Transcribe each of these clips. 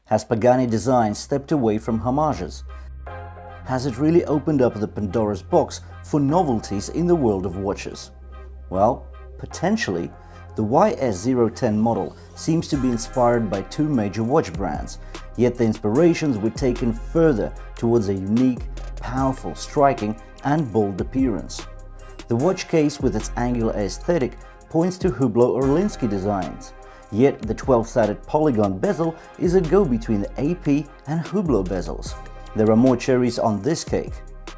Has Pagani design stepped away from homages? Has it really opened up the Pandora's box for novelties in the world of watches? Well, potentially. The YS010 model seems to be inspired by two major watch brands, yet the inspirations were taken further towards a unique, powerful, striking and bold appearance. The watch case with its angular aesthetic points to Hublot or Linsky designs, yet the 12-sided polygon bezel is a go between the AP and Hublot bezels. There are more cherries on this cake,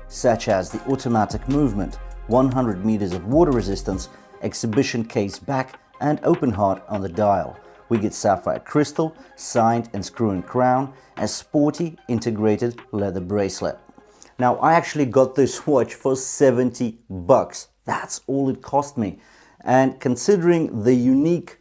such as the automatic movement, 100 meters of water resistance, exhibition case back and open heart on the dial. We get sapphire crystal, signed and screw-in crown, a sporty integrated leather bracelet. Now, I actually got this watch for 70 bucks. That's all it cost me. And considering the unique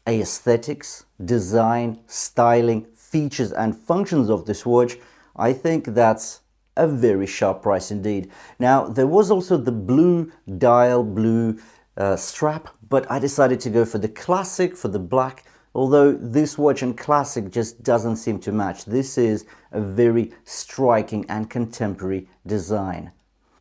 aesthetics, design, styling, features and functions of this watch, I think that's a very sharp price indeed. Now, there was also the blue dial, blue strap, but I decided to go for the classic, for the black, although this watch and classic just doesn't seem to match. This is a very striking and contemporary design.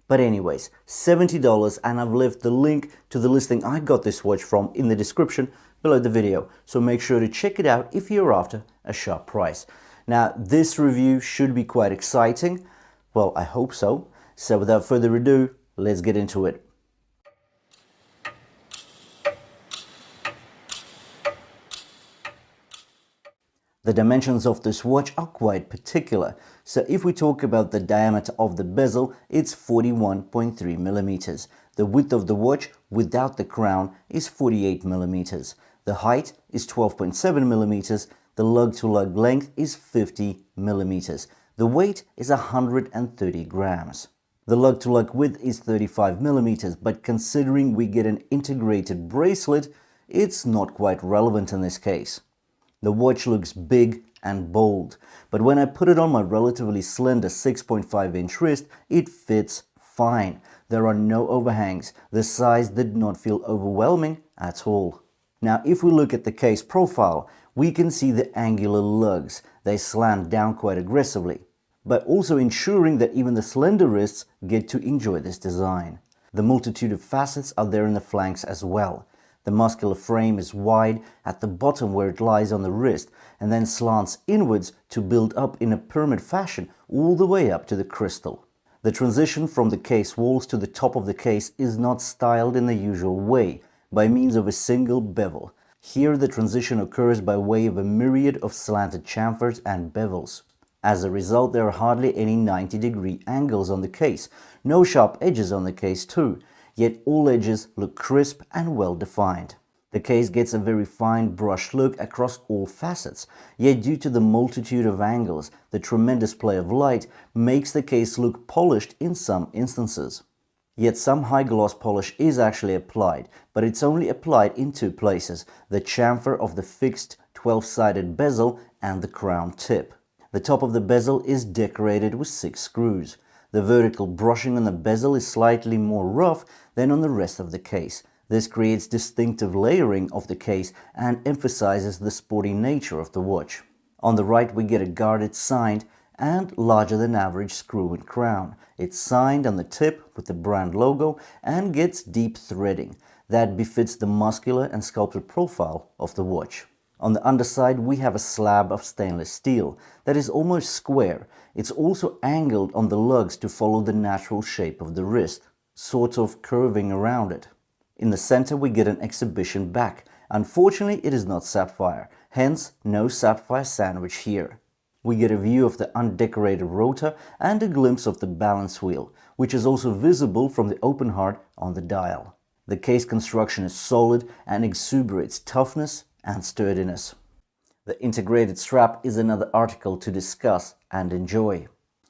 But anyways, $70, and I've left the link to the listing I got this watch from in the description below the video, so make sure to check it out if you're after a sharp price. Now, this review should be quite exciting. Well, I hope so. So without further ado, let's get into it. The dimensions of this watch are quite particular. So if we talk about the diameter of the bezel, it's 41.3 millimeters. The width of the watch without the crown is 48 millimeters. The height is 12.7 millimeters. The lug-to-lug length is 50 millimeters. The weight is 130 grams. The lug-to-lug width is 35 millimeters, but considering we get an integrated bracelet, it's not quite relevant in this case. The watch looks big and bold, but when I put it on my relatively slender 6.5-inch wrist, it fits fine. There are no overhangs. The size did not feel overwhelming at all. Now, if we look at the case profile, we can see the angular lugs. They slant down quite aggressively, but also ensuring that even the slender wrists get to enjoy this design. The multitude of facets are there in the flanks as well. The muscular frame is wide at the bottom where it lies on the wrist and then slants inwards to build up in a pyramid fashion all the way up to the crystal. The transition from the case walls to the top of the case is not styled in the usual way, by means of a single bevel. Here the transition occurs by way of a myriad of slanted chamfers and bevels. As a result, there are hardly any 90-degree angles on the case, no sharp edges on the case too. Yet all edges look crisp and well defined. The case gets a very fine brushed look across all facets, yet due to the multitude of angles, the tremendous play of light makes the case look polished in some instances. Yet some high gloss polish is actually applied, but it's only applied in two places, the chamfer of the fixed 12-sided bezel and the crown tip. The top of the bezel is decorated with 6 screws. The vertical brushing on the bezel is slightly more rough than on the rest of the case. This creates distinctive layering of the case and emphasizes the sporty nature of the watch. On the right we get a guarded signed and larger than average screw-in crown. It's signed on the tip with the brand logo and gets deep threading that befits the muscular and sculpted profile of the watch. On the underside we have a slab of stainless steel that is almost square. It's also angled on the lugs to follow the natural shape of the wrist, sort of curving around it. In the center we get an exhibition back. Unfortunately it is not sapphire, hence no sapphire sandwich here. We get a view of the undecorated rotor and a glimpse of the balance wheel, which is also visible from the open heart on the dial. The case construction is solid and exuberates toughness and sturdiness. The integrated strap is another article to discuss and enjoy.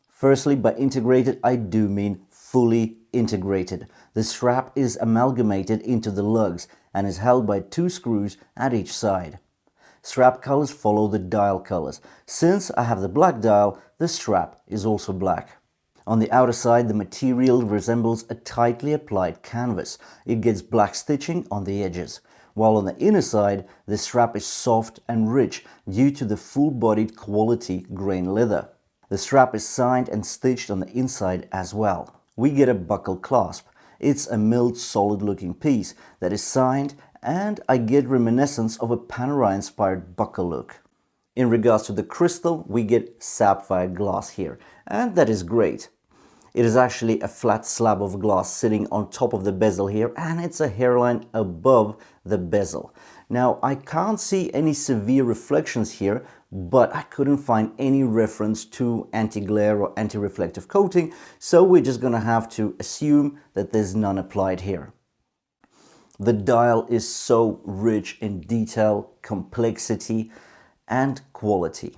Firstly, by integrated I do mean fully integrated. The strap is amalgamated into the lugs and is held by 2 screws at each side. Strap colors follow the dial colors. Since I have the black dial, the strap is also black. On the outer side, the material resembles a tightly applied canvas. It gets black stitching on the edges. while on the inner side, the strap is soft and rich due to the full-bodied quality grain leather. The strap is signed and stitched on the inside as well. We get a buckle clasp. It's a milled solid-looking piece that is signed, and I get reminiscence of a Panerai-inspired buckle look. In regards to the crystal, we get sapphire glass here, and that is great. It is actually a flat slab of glass sitting on top of the bezel here, and it's a hairline above the bezel. Now, I can't see any severe reflections here, but I couldn't find any reference to anti-glare or anti-reflective coating, so we're just gonna have to assume that there's none applied here. The dial is so rich in detail, complexity, and quality.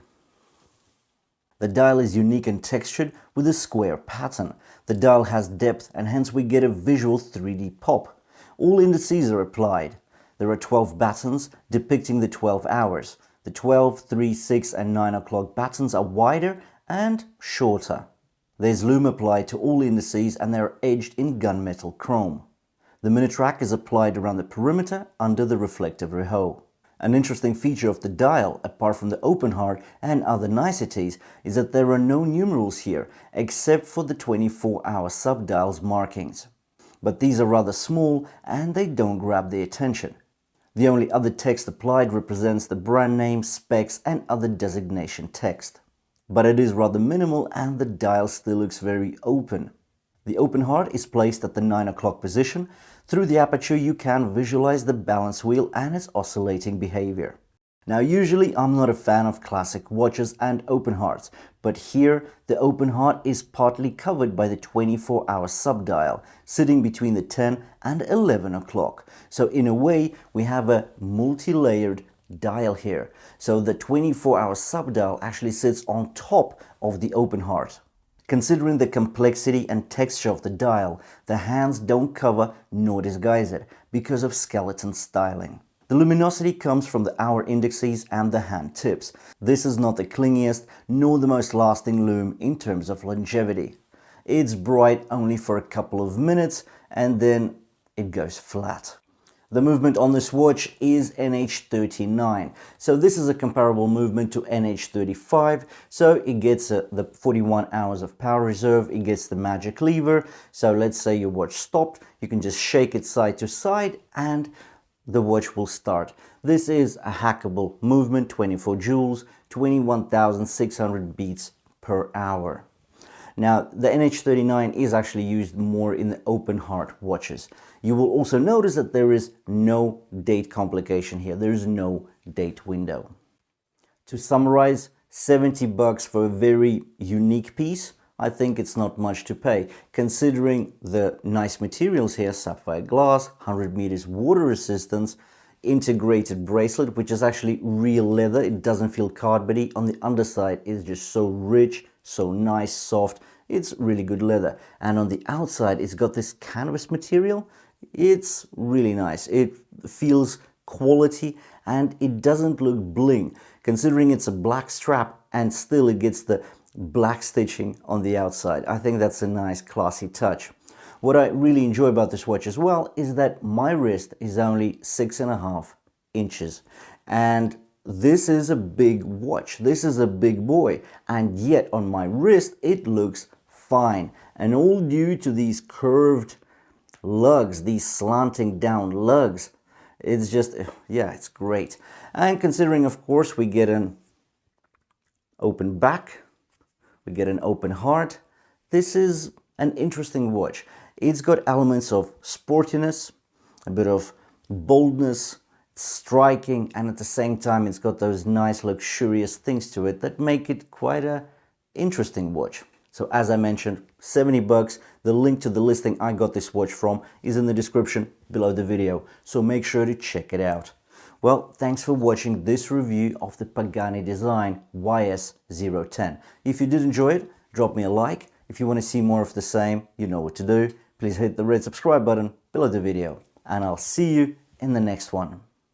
The dial is unique and textured with a square pattern. The dial has depth, and hence we get a visual 3D pop. All indices are applied. There are 12 buttons depicting the 12 hours. The 12, 3, 6 and 9 o'clock buttons are wider and shorter. There's lume applied to all indices, and they are edged in gunmetal chrome. The minute rack is applied around the perimeter under the reflective rehaut. An interesting feature of the dial, apart from the open heart and other niceties, is that there are no numerals here, except for the 24-hour subdial's markings. But these are rather small and they don't grab the attention. The only other text applied represents the brand name, specs and other designation text. But it is rather minimal and the dial still looks very open. The open heart is placed at the 9 o'clock position. Through the aperture you can visualize the balance wheel and its oscillating behavior. Now usually I'm not a fan of classic watches and open hearts, but here the open heart is partly covered by the 24-hour subdial, sitting between the 10 and 11 o'clock. So in a way we have a multi-layered dial here. So the 24-hour subdial actually sits on top of the open heart. Considering the complexity and texture of the dial, the hands don't cover nor disguise it because of skeleton styling. The luminosity comes from the hour indices and the hand tips. This is not the clingiest nor the most lasting lume in terms of longevity. It's bright only for a couple of minutes and then it goes flat. The movement on this watch is NH39, so this is a comparable movement to NH35, so it gets the 41 hours of power reserve, it gets the magic lever, so let's say your watch stopped, you can just shake it side to side and the watch will start. This is a hackable movement, 24 joules, 21,600 beats per hour. Now, the NH39 is actually used more in the open heart watches. You will also notice that there is no date complication here. There is no date window. To summarize, $70 for a very unique piece. I think it's not much to pay, considering the nice materials here, sapphire glass, 100 meters water resistance, integrated bracelet, which is actually real leather. It doesn't feel cardboardy. On the underside, it's just so rich, so nice, soft. It's really good leather. And on the outside, it's got this canvas material. It's really nice. It feels quality and it doesn't look bling, considering it's a black strap and still it gets the black stitching on the outside. I think that's a nice, classy touch. What I really enjoy about this watch as well is that my wrist is only 6.5 inches. And this is a big watch. This is a big boy. And yet on my wrist, it looks fine. And all due to these curved lugs, these slanting down lugs. It's just, yeah, it's great. And considering, of course, we get an open back, we get an open heart, this is an interesting watch. It's got elements of sportiness, a bit of boldness, striking, and at the same time it's got those nice luxurious things to it that make it quite a interesting watch. So as I mentioned, $70. The link to the listing I got this watch from is in the description below the video, so make sure to check it out. Well, thanks for watching this review of the Pagani design YS010. If you did enjoy it, drop me a like. If you want to see more of the same, you know what to do. Please hit the red subscribe button below the video, and I'll see you in the next one.